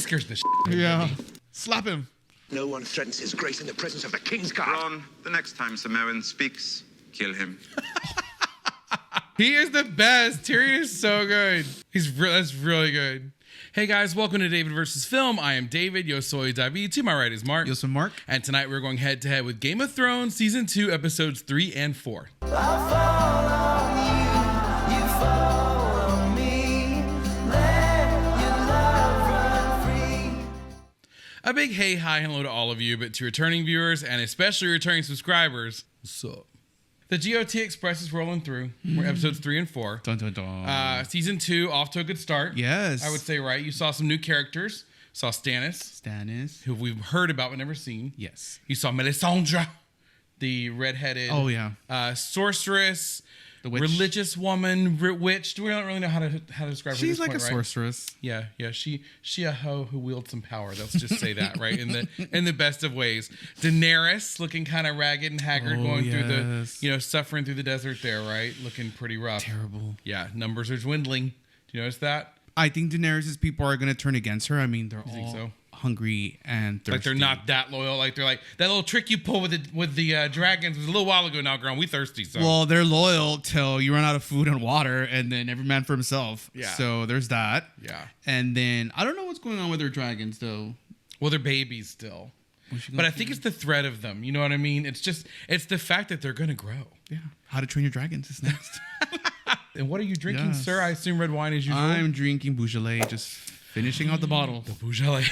scares the shit. Yeah. Slap him. No one threatens his grace in the presence of the King's Guard. Ron, the next time Samoan speaks, kill him. He is the best. Tyrion is so good. That's really good. Hey guys, welcome to David vs. Film. I am David, yo soy David. To my right is Mark. Yo soy Mark. And tonight we're going head to head with Game of Thrones Season 2, Episodes 3 and 4. A big hey, hi, hello to all of you, but to returning viewers and especially returning subscribers, what's up? The GOT Express is rolling through. We're episodes 3 and 4. Dun, dun, dun. Season 2 off to a good start. Yes. I would say, right? You saw some new characters. Saw Stannis, who we've heard about but never seen. Yes. You saw Melisandre, the redheaded sorceress, the witch. Religious woman, witch. We don't really know how to describe her. She's like point, a right? sorceress. Yeah. She a hoe who wields some power. Let's just say that, right? In the best of ways. Daenerys looking kind of ragged and haggard, going through the, suffering through the desert there, right? Looking pretty rough. Terrible. Yeah, numbers are dwindling. Do you notice that? I think Daenerys' people are going to turn against her. I mean, they're all hungry and thirsty. Like they're not that loyal. Like they're like that little trick you pull with the dragons was a little while ago now, girl. We thirsty. So. Well, they're loyal till you run out of food and water, and then every man for himself. Yeah. So there's that. Yeah. And then I don't know what's going on with their dragons though. Well, they're babies still. But I think it's the threat of them. You know what I mean? It's the fact that they're gonna grow. Yeah. How to Train Your Dragons is next. And what are you drinking, sir? I assume red wine as usual. I'm drinking Beaujolais, just finishing out the bottle. The Beaujolais.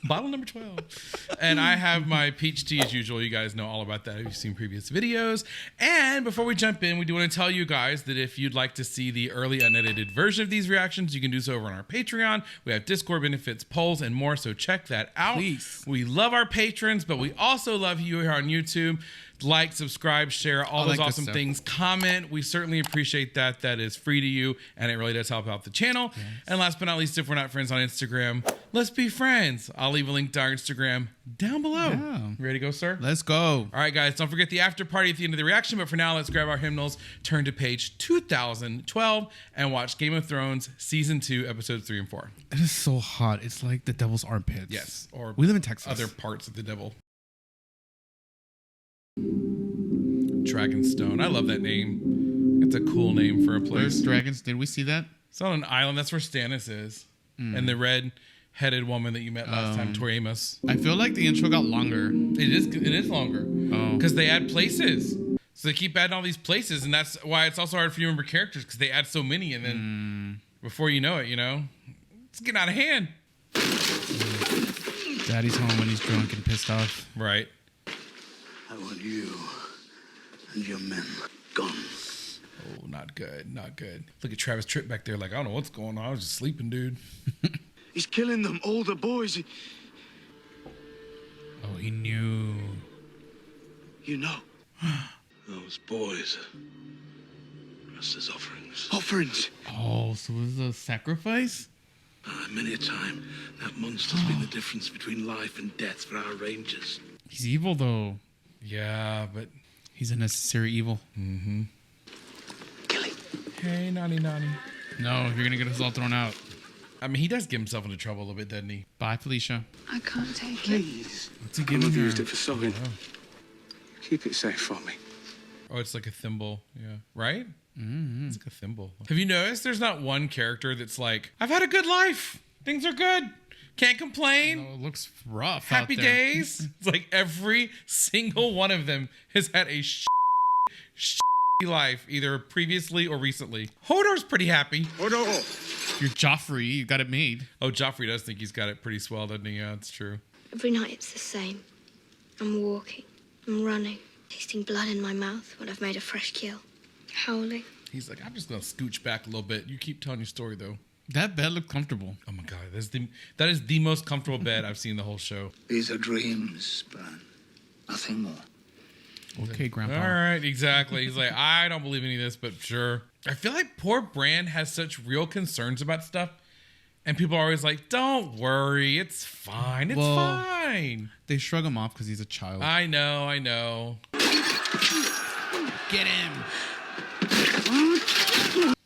Bottle number 12. And I have my peach tea as usual. You guys know all about that if you've seen previous videos. And before we jump in, we do want to tell you guys that if you'd like to see the early unedited version of these reactions, you can do so over on our Patreon. We have Discord benefits, polls, and more, so check that out. Please. We love our patrons, but we also love you here on YouTube. Like, subscribe, share, all those awesome things. Comment. We certainly appreciate that. That is free to you, and it really does help out the channel. Yes. And last but not least, if we're not friends on Instagram, let's be friends. I'll leave a link to our Instagram down below. Yeah. Ready to go, sir? Let's go. All right, guys. Don't forget the after party at the end of the reaction. But for now, let's grab our hymnals, turn to page 2012, and watch Game of Thrones Season 2, Episodes 3 and 4. It is so hot. It's like the devil's armpits. Yes. Or we live in Texas. Other parts of the devil. Dragonstone. I love that name. It's a cool name for a place. Where's Dragons? Did we see that? It's on an island. That's where Stannis is. And the red-headed woman that you met last time, Tori Amos. I feel like the intro got longer. It is longer. Because they add places. So they keep adding all these places, and that's why it's also hard for you to remember characters, because they add so many, and then before you know it, it's getting out of hand. Daddy's home when he's drunk and pissed off. Right. I want you and your men gone. Oh, not good. Not good. Look at Travis Tritt back there like, I don't know what's going on. I was just sleeping, dude. He's killing them, all the boys. Oh, he knew. You know. Those boys are us as offerings. Offerings? Oh, so it was a sacrifice? Many a time, that monster's been the difference between life and death for our rangers. He's evil, though. Yeah, but... He's a necessary evil. Mm-hmm. Kill him. Hey, naughty. No, you're going to get us all thrown out. I mean, he does get himself into trouble a little bit, doesn't he? Bye, Felicia. I can't take it. Please. What's he giving her? Used it for sewing. Keep it safe for me. Oh, it's like a thimble. Yeah. Right? Mm-hmm. It's like a thimble. Have you noticed there's not one character that's like, I've had a good life. Things are good. Can't complain. Oh, it looks rough. Happy out there. days. It's like every single one of them has had a life, either previously or recently. Hodor's pretty happy. Hodor! You're Joffrey. You got it made. Oh, Joffrey does think he's got it pretty swell, doesn't he? Yeah, that's true. Every night it's the same. I'm walking. I'm running. Tasting blood in my mouth when I've made a fresh kill. Howling. He's like, I'm just going to scooch back a little bit. You keep telling your story, though. That bed looked comfortable. Oh, my God. That is the most comfortable bed I've seen the whole show. These are dreams, Bran. Nothing more. Okay, Grandpa. All right, exactly. He's like, I don't believe any of this, but sure. I feel like poor Bran has such real concerns about stuff. And people are always like, don't worry. It's fine. It's fine. They shrug him off because he's a child. I know. Get him.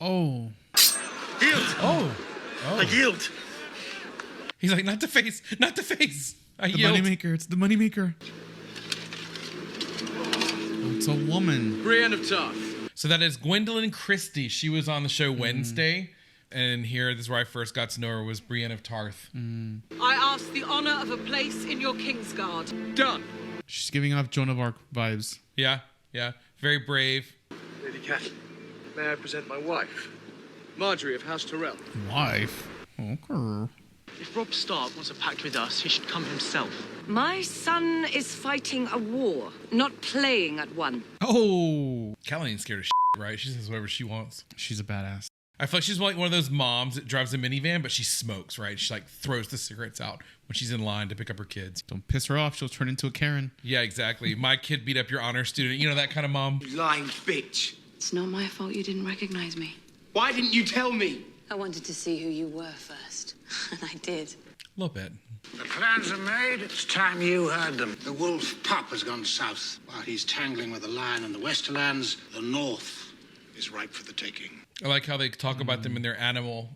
Oh. Yield! Oh. I yield! He's like, not the face, not the face. I The yelled. moneymaker. It's the moneymaker. It's a woman. Brienne of Tarth. So that is Gwendolyn Christie. She was on the show Wednesday. And here, this is where I first got to know her, was Brienne of Tarth. I ask the honor of a place in your Kingsguard. Done. She's giving off Joan of Arc vibes. Yeah. Very brave. Lady Cat, may I present my wife, Marjorie of House Tyrell. Wife? Okay. If Robb Stark wants a pact with us, he should come himself. My son is fighting a war, not playing at one. Oh! Callie ain't scared of right? She says whatever she wants. She's a badass. I feel like she's like one of those moms that drives a minivan, but she smokes, right? She like throws the cigarettes out when she's in line to pick up her kids. Don't piss her off. She'll turn into a Karen. Yeah, exactly. My kid beat up your honor student. You know, that kind of mom. You lying bitch. It's not my fault you didn't recognize me. Why didn't you tell me? I wanted to see who you were first, and I did. A little bit. The plans are made. It's time you heard them. The wolf pup has gone south. While he's tangling with the lion in the Westerlands, the north is ripe for the taking. I like how they talk about them in their animal,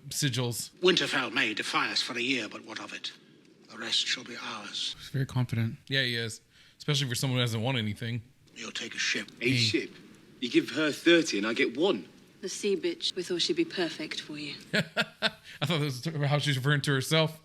sigils. Winterfell may defy us for a year, but what of it? The rest shall be ours. She's very confident. Yeah, he is. Especially for someone who hasn't won anything. You'll take a ship. A ship? You give her 30 and I get 1. The sea bitch, we thought she'd be perfect for you. I thought that was how she's referring to herself.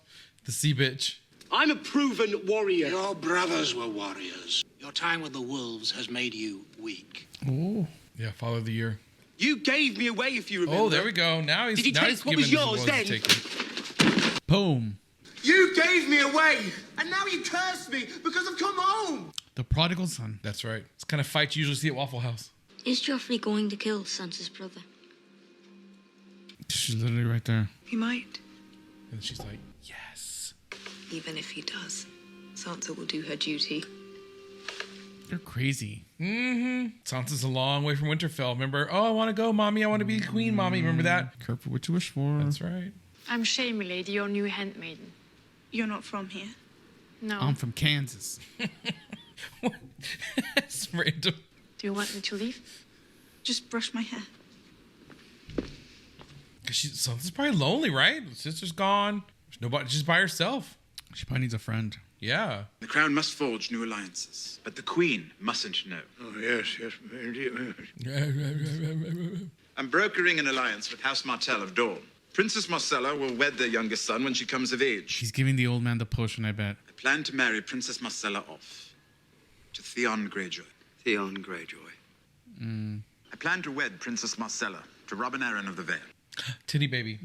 The sea bitch. I'm a proven warrior. Your brothers were warriors. Your time with the wolves has made you weak. Oh. Yeah, Father of the Year. You gave me away, if you remember. Oh, there we go. Now he's Did you now take he's what was giving yours what he's then? taking. Boom. You gave me away, and now you curse me because I've come home. The prodigal son. That's right. It's kind of fight you usually see at Waffle House. Is Joffrey going to kill Sansa's brother? She's literally right there. He might. And she's like, yes. Even if he does, Sansa will do her duty. You're crazy. Mm-hmm. Sansa's a long way from Winterfell. Remember? Oh, I want to go, Mommy. I want to be queen, Mommy. Remember that? Careful what you wish for. That's right. I'm Shay, milady, your new handmaiden. You're not from here? No. I'm from Kansas. It's random. Do you want me to leave? Just brush my hair. Because Sansa's probably lonely, right? Sister's gone. There's nobody. She's by herself. She probably needs a friend. Yeah. The crown must forge new alliances, but the queen mustn't know. Oh, yes. I'm brokering an alliance with House Martell of Dorne. Princess Marcella will wed their youngest son when she comes of age. She's giving the old man the potion, I bet. I plan to marry Princess Marcella off to Theon Greyjoy. Theon Greyjoy. I plan to wed Princess Marcella to Robin Arryn of the Vale. Titty baby.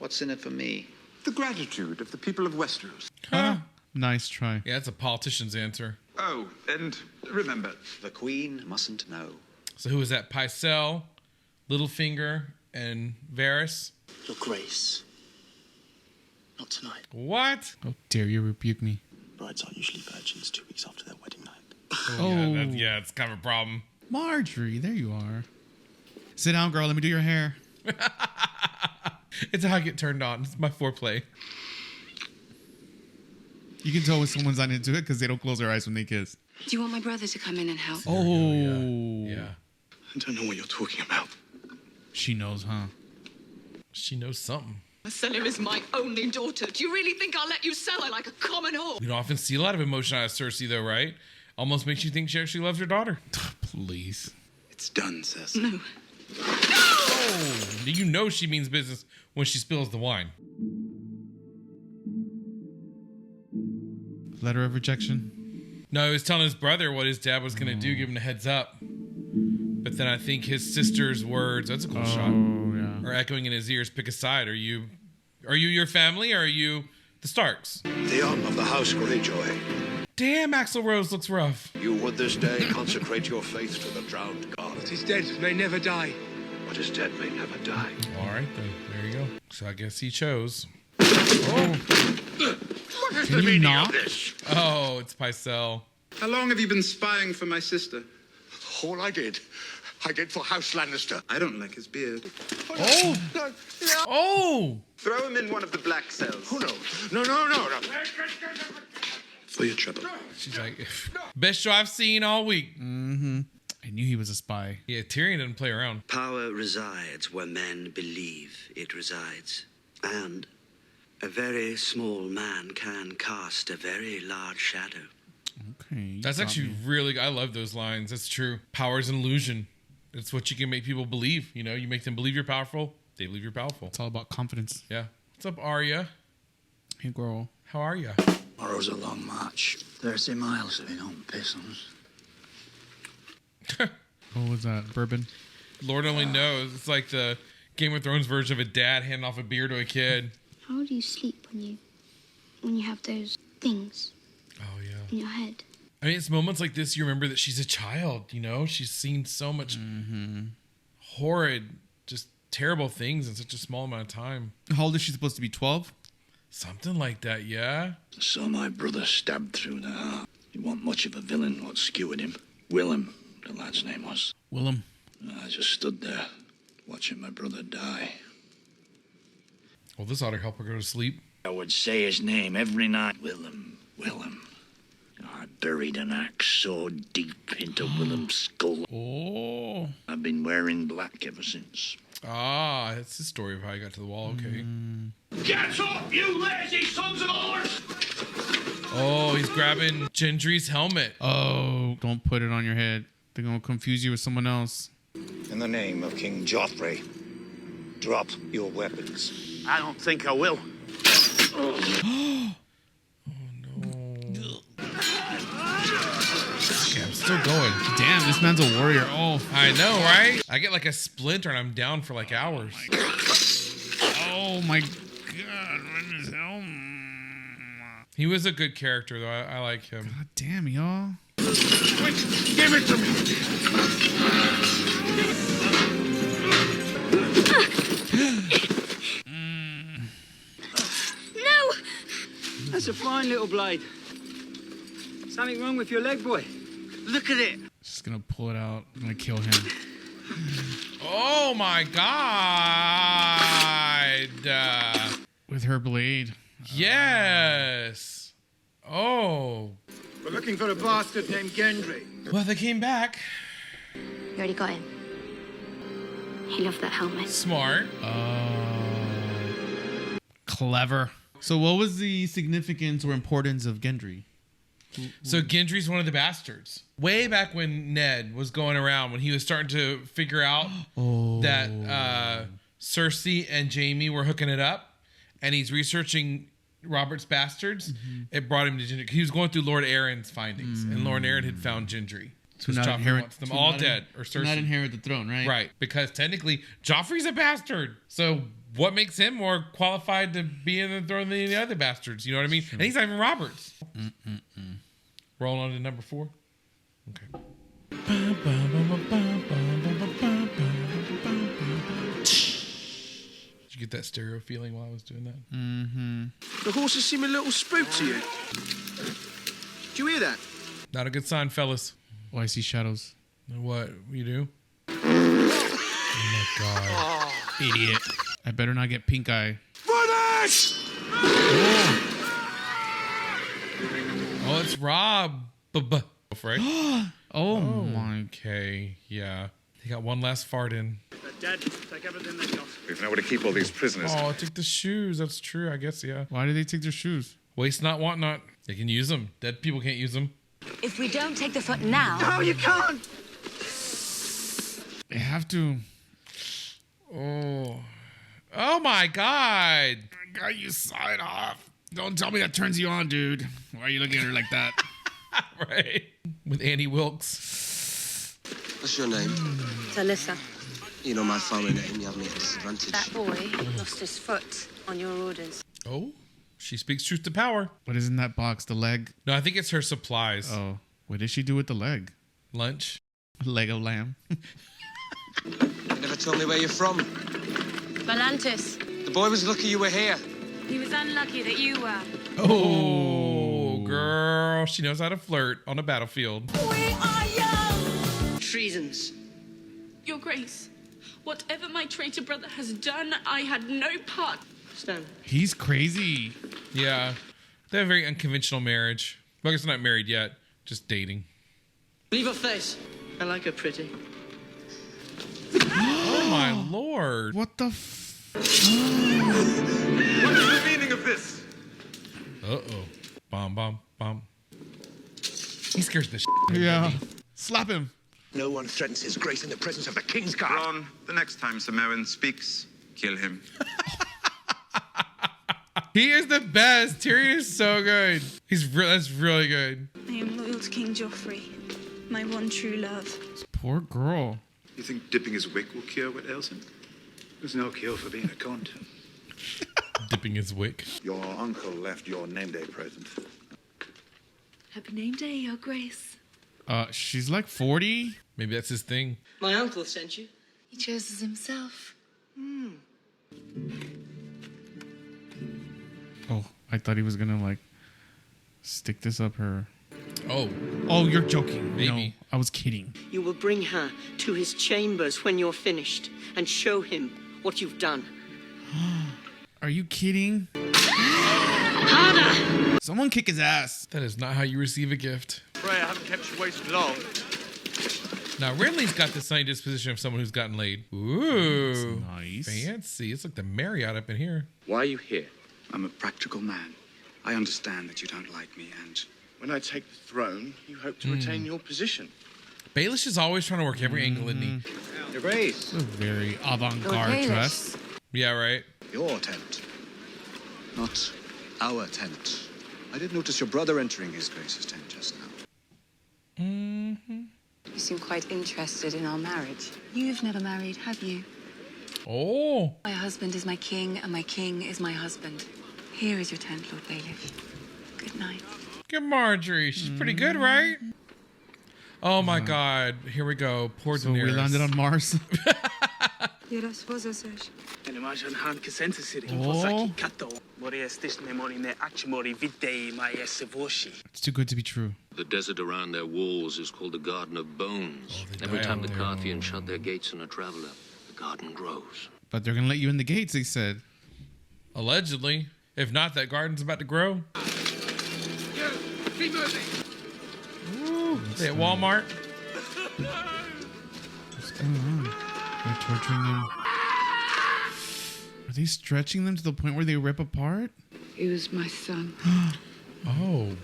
What's in it for me? The gratitude of the people of Westeros. Huh? Nice try. Yeah, that's a politician's answer. Oh, and remember, The Queen mustn't know. So who is that? Pycelle, Littlefinger, and Varys? Your Grace. Not tonight. What? How dare you rebuke me? Brides are usually virgins 2 weeks after their wedding night. Oh. Yeah, it's kind of a problem. Marjorie, there you are. Sit down, girl. Let me do your hair. It's how I get turned on. It's my foreplay. You can tell when someone's not into it because they don't close their eyes when they kiss. Do you want my brother to come in and help? Oh. Yeah. I don't know what you're talking about. She knows, huh? She knows something. Marcella is my only daughter. Do you really think I'll let you sell her like a common whore? We don't often see a lot of emotion out of Cersei, though, right? Almost makes you think she actually loves her daughter. Please. It's done, Cersei. No. Oh, you know she means business when she spills the wine. Letter of rejection. No, he was telling his brother what his dad was going to do, give him a heads up. But then I think his sister's words, that's a cool shot, yeah. are echoing in his ears. Pick a side. Are you your family or are you the Starks? Theon of the House Greyjoy. Damn, Axl Rose looks rough. You would this day consecrate your faith to the drowned god. What is dead may never die. What is dead may never die. All right, then. There you go. So I guess he chose. What is Can the you meaning not? of this? Oh, it's Pycelle. How long have you been spying for my sister? All I did for House Lannister. I don't like his beard. Oh! Oh! Throw him in one of the black cells. Oh, no. No. For your trouble. She's like, best show I've seen all week. Mm-hmm. I knew he was a spy. Yeah, Tyrion didn't play around. Power resides where men believe it resides. And A very small man can cast a very large shadow. Okay. That's actually really. I love those lines. That's true. Power's an illusion. It's what you can make people believe. You know, you make them believe you're powerful. They believe you're powerful. It's all about confidence. Yeah. What's up, Arya? Hey, girl. How are you? Tomorrow's a long march. 30 miles if you don't piss on us. What was that? Bourbon? Lord only knows. It's like the Game of Thrones version of a dad handing off a beer to a kid. How do you sleep when you have those things Oh, yeah. in your head? I mean, it's moments like this you remember that she's a child, you know? She's seen so much horrid, just terrible things in such a small amount of time. How old is she supposed to be? 12? Something like that, yeah? Saw my brother stabbed through the heart. He wasn't much of a villain what skewered him. Willem, the lad's name was. Willem. I just stood there, watching my brother die. Well, this ought to help her go to sleep. I would say his name every night. Willem. I buried an axe so deep into Willem's skull. Oh. I've been wearing black ever since. Ah, that's the story of how he got to the wall. Okay. Get up, you lazy sons of whores! Oh, he's grabbing Gendry's helmet. Oh, don't put it on your head. They're going to confuse you with someone else. In the name of King Joffrey, drop your weapons. I don't think I will. Okay, I'm still going. Damn, this man's a warrior. Oh, I know, right? I get like a splinter and I'm down for like hours. oh my God. What is hell? He was a good character, though. I like him. God damn, y'all. Quick, give it to me! No! That's a fine little blade. Something wrong with your leg, boy? Look at it. Just gonna pull it out. I'm gonna kill him. Oh my God! With her blade. Yes. Oh. We're looking for a bastard named Gendry. Well, they came back. You already got him. He loved that helmet. Smart. Clever. So what was the significance or importance of Gendry? So Gendry's one of the bastards. Way back when Ned was going around, when he was starting to figure out that Cersei and Jaime were hooking it up, and he's researching Robert's bastards, it brought him to Gendry. He was going through Lord Aaron's findings, and Lord Aaron had found Gendry. So Joffrey wants them all dead, or Cersei. Not inherit the throne, right? Right, because technically Joffrey's a bastard. So what makes him more qualified to be in the throne than the other bastards? You know what I mean? And he's not even Robert's. Rolling on to number 4. Okay. Did you get that stereo feeling while I was doing that? The horses seem a little spooked to you. Did you hear that? Not a good sign, fellas. Oh, I see shadows. What you do? Oh my God. Idiot. I better not get pink eye. Oh, it's Rob. Right? Oh my. Okay, yeah. He got one last fart in. Dad, take everything they got. We've nowhere to keep all these prisoners. Oh, I took the shoes. That's true, I guess, yeah. Why did they take their shoes? Waste not, want not. They can use them. Dead people can't use them. If we don't take the foot now... No, you can't! They have to. Oh. Oh my God. I got you side off. Don't tell me that turns you on, dude. Why are you looking at her like that? Right. With Annie Wilkes. What's your name? It's Alyssa. You know my family name. You have me at a disadvantage. That boy lost his foot on your orders. Oh, she speaks truth to power. What is in that box? The leg? No, I think it's her supplies. Oh, what did she do with the leg? Lunch. Leg of lamb. You never told me where you're from. Valantis. The boy was lucky you were here. He was unlucky that you were. Oh, girl. She knows how to flirt on a battlefield. We are young! Treasons. Your Grace, whatever my traitor brother has done, I had no part. Stand. He's crazy. Yeah. They have a very unconventional marriage. Well, I guess they're not married yet. Just dating. Leave her face. I like her pretty. Oh, my Lord. What the What is the meaning of this? Uh-oh. Bomb, bomb, bomb. He scares the shit out of me. Yeah. Slap him. No one threatens his grace in the presence of the King's Guard. Ron, the next time Samoan speaks, kill him. He is the best. Tyrion is so good. That's really good. I am loyal to King Joffrey, my one true love. This poor girl. You think dipping his wick will cure what ails him? There's no cure for being a cunt. Dipping his wick. Your uncle left your name day present. Happy name day, Your Grace. She's like 40. Maybe that's his thing. My uncle sent you. He chose us himself. Oh, I thought he was gonna like stick this up her. Oh. Oh, you're joking. Maybe. No, I was kidding. You will bring her to his chambers when you're finished and show him what you've done. Are you kidding? Harder! Someone kick his ass. That is not how you receive a gift. Pray I haven't kept you waiting long. Now, Renly's got the sunny disposition of someone who's gotten laid. Ooh. That's nice. Fancy. It's like the Marriott up in here. Why are you here? I'm a practical man. I understand that you don't like me, and when I take the throne, you hope to retain your position. Baelish is always trying to work every angle, isn't he? Your Grace. It's a very avant-garde dress. Yeah, right. Your tent. Not our tent. I did notice your brother entering his Grace's tent just now. You seem quite interested in our marriage. You've never married, have you? Oh. My husband is my king, and my king is my husband. Here is your tent, Lord Baelish. Good night. Look at Marjorie. She's pretty good, right? Oh my God. Here we go. Poor So Daenerys. we landed on Mars. It's too good to be true. The desert around their walls is called the Garden of Bones. Every time the Carthians shut their gates on a traveler, the garden grows. But they're gonna let you in the gates, they said. Allegedly. If not, that garden's about to grow. Keep moving. Ooh, they at Walmart. What's going on? They're torturing them. Are they stretching them to the point where they rip apart? He was my son. Oh.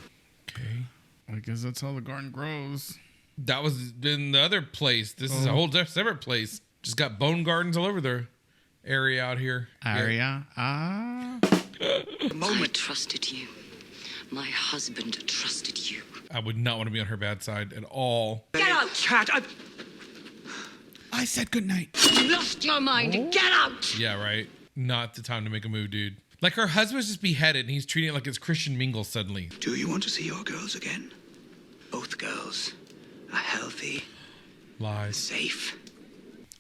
Okay. I guess that's how the garden grows. That was in the other place. This is a whole separate place. Just got bone gardens all over their area out here. Area? Yeah. I trusted you. My husband trusted you. I would not want to be on her bad side at all. Get out! Cat, I said goodnight. You lost your mind. Get out! Yeah, right. Not the time to make a move, dude. Like her husband's just beheaded and he's treating it like it's Christian Mingle suddenly. Do you want to see your girls again? Both girls are healthy. Lies. Safe.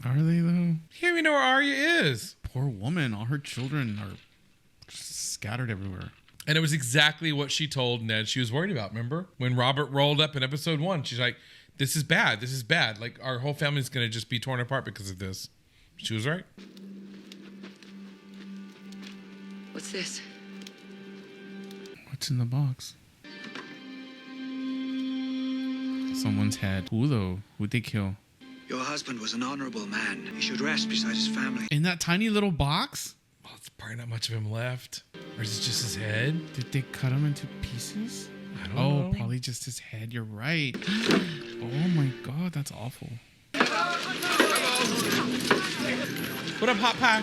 Are they though? He don't even know where Arya is. Poor woman. All her children are scattered everywhere. And it was exactly what she told Ned she was worried about, remember? When Robert rolled up in episode 1, she's like, this is bad. This is bad. Like, our whole family's going to just be torn apart because of this. She was right. What's this? What's in the box? Someone's head. Who though? Who'd they kill? Your husband was an honorable man. He should rest beside his family. In that tiny little box? Well, it's probably not much of him left. Or is it just his head? Did they cut him into pieces? I don't know. Oh, probably just his head. You're right. Oh my God, that's awful. What up, Hot Pie?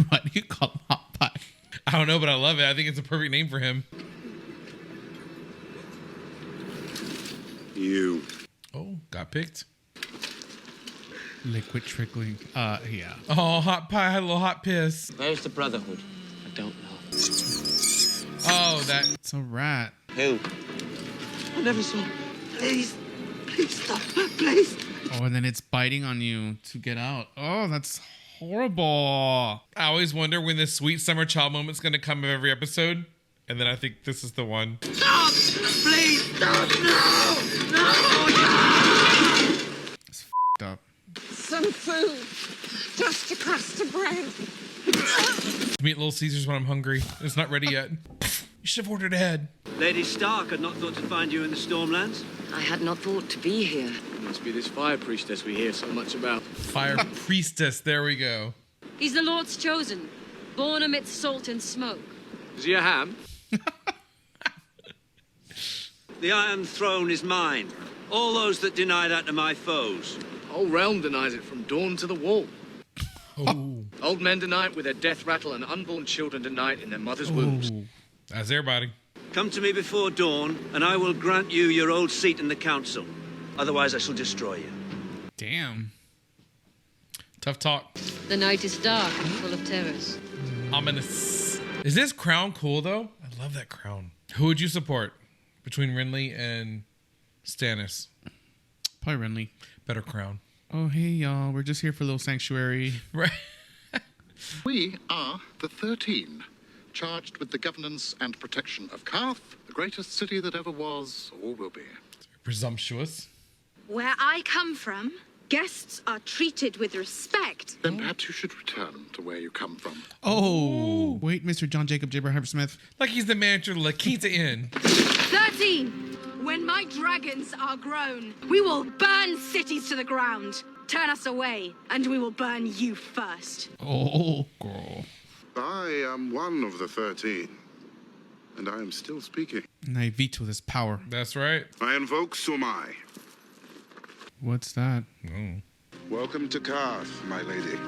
Why do you call him Hot Pie? I don't know, but I love it. I think it's a perfect name for him. You. Oh, got picked. Liquid trickling. Yeah. Oh, Hot Pie had a little hot piss. Where's the Brotherhood? I don't know. Oh, that. It's a rat. Who? I never saw. Please stop. Please. Oh, and then it's biting on you to get out. Oh, that's horrible. I always wonder when this sweet summer child moment's going to come of every episode. And then I think this is the one. Stop! Please stop! No! It's f***ed up. Some food. Just a crust of bread. Meet Little Caesars when I'm hungry. It's not ready yet. You should have ordered ahead. Lady Stark had not thought to find you in the Stormlands. I had not thought to be here. It must be this fire priestess we hear so much about. Fire priestess. There we go. He's the Lord's chosen, born amidst salt and smoke. Is he a ham? The Iron Throne is mine. All those that deny that are my foes. The whole realm denies it from dawn to the wall. Oh. Old men deny it with their death rattle, and unborn children deny it in their mother's wombs. That's everybody. Come to me before dawn, and I will grant you your old seat in the council. Otherwise, I shall destroy you. Damn. Tough talk. The night is dark and full of terrors. Ominous. Is this crown cool, though? I love that crown. Who would you support between Renly and Stannis? Probably Renly. Better crown. Oh, hey, y'all. We're just here for a little sanctuary. Right. We are the 13, charged with the governance and protection of Karth, the greatest city that ever was or will be. Presumptuous. Where I come from, guests are treated with respect. Then perhaps you should return to where you come from. Oh, wait, Mr. John Jacob Jaber Smith. Like he's the manager of La Quinta Inn. 13. When my dragons are grown, we will burn cities to the ground. Turn us away, and we will burn you first. Oh, girl. I am one of the 13, and I am still speaking. And I veto this power. That's right. I invoke Sumai. What's that? Oh. Welcome to Karth, my lady.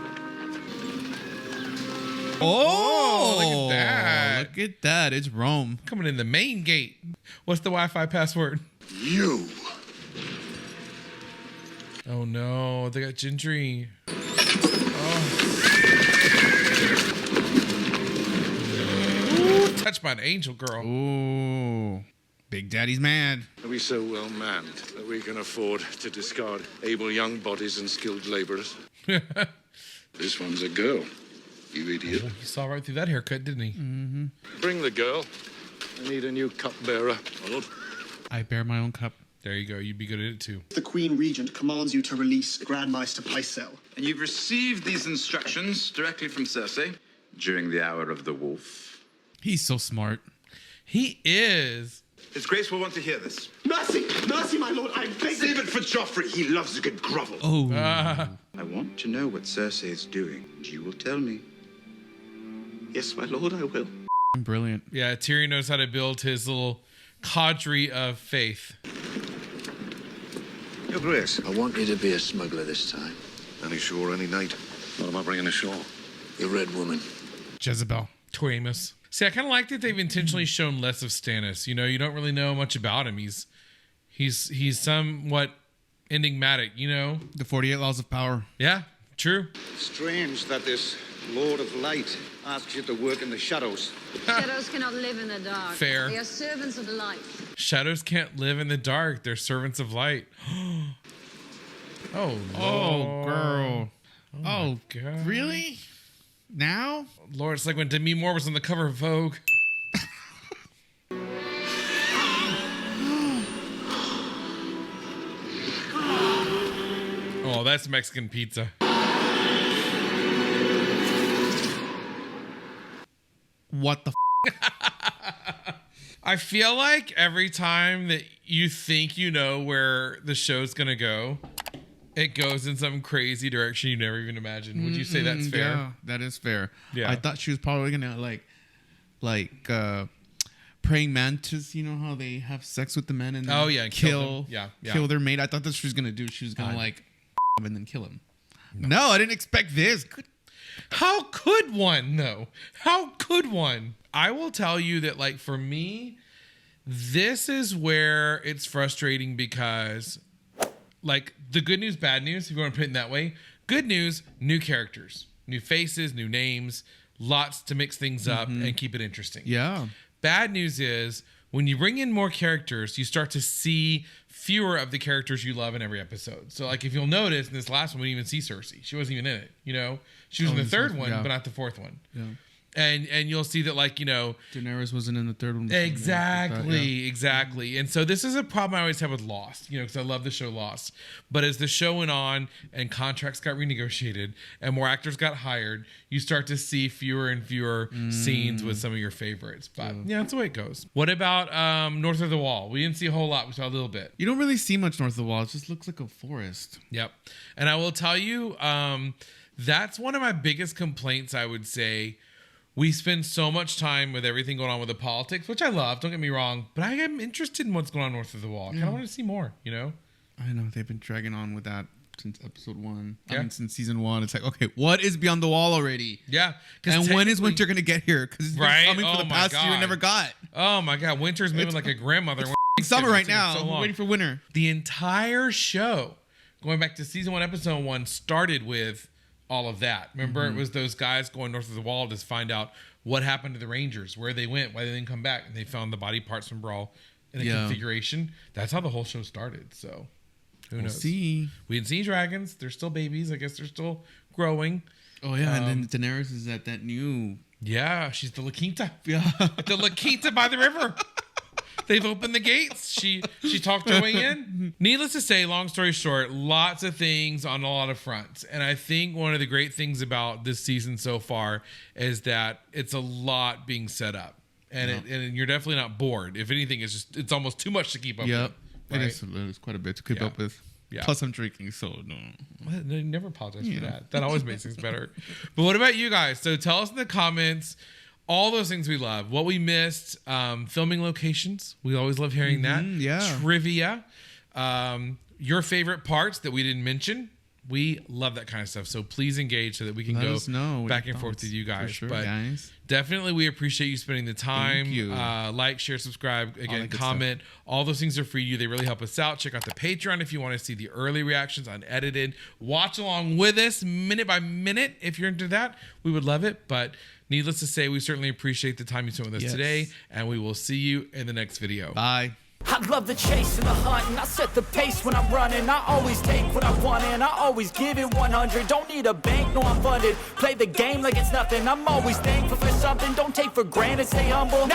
Oh, look at that. Look at that. It's Rome. Coming in the main gate. What's the Wi-Fi password? You. Oh, no. They got Gendry. Ooh, touched by an angel girl. Ooh. Big Daddy's mad. Are we so well manned that we can afford to discard able young bodies and skilled laborers? This one's a girl, you idiot. Oh, he saw right through that haircut, didn't he? Mm-hmm. Bring the girl. I need a new cupbearer, my lord. I bear my own cup. There you go. You'd be good at it, too. The Queen Regent commands you to release Grandmaster Pycelle. And you've received these instructions directly from Cersei during the hour of the wolf. He's so smart. He is. His Grace will want to hear this. Mercy! Mercy, my lord, I beg Save it for Joffrey. He loves a good grovel. Oh. I want to know what Cersei is doing, and you will tell me. Yes, my lord, I will. Brilliant. Yeah, Tyrion knows how to build his little cadre of faith. Your Grace, I want you to be a smuggler this time. Any shore, any night. What am I bringing ashore? The Red Woman. Jezebel. Tori Amos. See, I kind of like that they've intentionally shown less of Stannis. You know, you don't really know much about him. He's somewhat enigmatic, you know? The 48 Laws of Power. Yeah, true. Strange that this Lord of Light asks you to work in the shadows. Shadows cannot live in the dark. Fair. They are servants of light. Shadows can't live in the dark. They're servants of light. Oh, Oh, girl. Oh, God. Really? Now? Lord, it's like when Demi Moore was on the cover of Vogue. Oh, that's Mexican pizza. What the I feel like every time that you think you know where the show's gonna go, it goes in some crazy direction you never even imagined. Would you say that's fair? Yeah, that is fair. Yeah. I thought she was probably gonna praying mantis. You know how they have sex with the men and Oh, yeah, and kill kill them. kill their mate. I thought that's what she was gonna do. She was gonna and then kill him. No, I didn't expect this. Good. How could one though? How could one? I will tell you that, like, for me, this is where it's frustrating because, like, the good news, bad news, if you want to put it in that way. Good news, new characters, new faces, new names, lots to mix things up and keep it interesting. Yeah. Bad news is when you bring in more characters, you start to see fewer of the characters you love in every episode. So, like, if you'll notice, in this last one, we didn't even see Cersei. She wasn't even in it, you know? She was in the third one, but not the fourth one. Yeah. And you'll see that, like, you know, Daenerys wasn't in the third one. Exactly. And so this is a problem I always have with Lost, you know, because I love the show Lost. But as the show went on and contracts got renegotiated and more actors got hired, you start to see fewer and fewer scenes with some of your favorites. But yeah, that's the way it goes. What about North of the Wall? We didn't see a whole lot. We saw a little bit. You don't really see much north of the wall. It just looks like a forest. Yep. And I will tell you, that's one of my biggest complaints, I would say, we spend so much time with everything going on with the politics, which I love. Don't get me wrong, but I am interested in what's going on north of the wall. I kind of want to see more. You know. I know they've been dragging on with that since episode 1. Yeah. I mean, since season 1. It's like, okay, what is beyond the wall already? Yeah. And when is winter going to get here? Because it's been coming for the past year and never got. Oh my God. Winter's moving like a grandmother. Summer right now. So we're waiting for winter. The entire show, going back to season 1, episode 1, started with all of that. Remember, it was those guys going north of the wall to find out what happened to the Rangers, where they went, why they didn't come back. And they found the body parts from Brawl in the configuration. That's how the whole show started. So who knows? See. We didn't see dragons. They're still babies. I guess they're still growing. Oh, yeah. And then Daenerys is at that new... Yeah, she's the La Quinta. Yeah. The La Quinta by the river. They've opened the gates. She talked her way in. Needless to say, long story short, lots of things on a lot of fronts. And I think one of the great things about this season so far is that it's a lot being set up. And and you're definitely not bored. If anything, it's almost too much to keep up with. Right? It's quite a bit to keep up with. Yeah. Plus, I'm drinking, so no. I never apologize for that. That always makes things better. But what about you guys? So tell us in the comments all those things we love. What we missed. Filming locations. We always love hearing that. Yeah. Trivia. Your favorite parts that we didn't mention. We love that kind of stuff. So please engage so that we can go back and forth with you guys. For sure, but guys. Definitely we appreciate you spending the time. Thank you. Like, share, subscribe, again, comment. All those things are free to you. They really help us out. Check out the Patreon if you want to see the early reactions unedited. Watch along with us minute by minute if you're into that. We would love it. But needless to say, we certainly appreciate the time you spent with us today. And we will see you in the next video. Bye. I love the chase and the hunt, and I set the pace when I'm running. I always take what I want, and I always give it 100. Don't need a bank, no, I'm funded. Play the game like it's nothing. I'm always thankful for something. Don't take for granted, stay humble.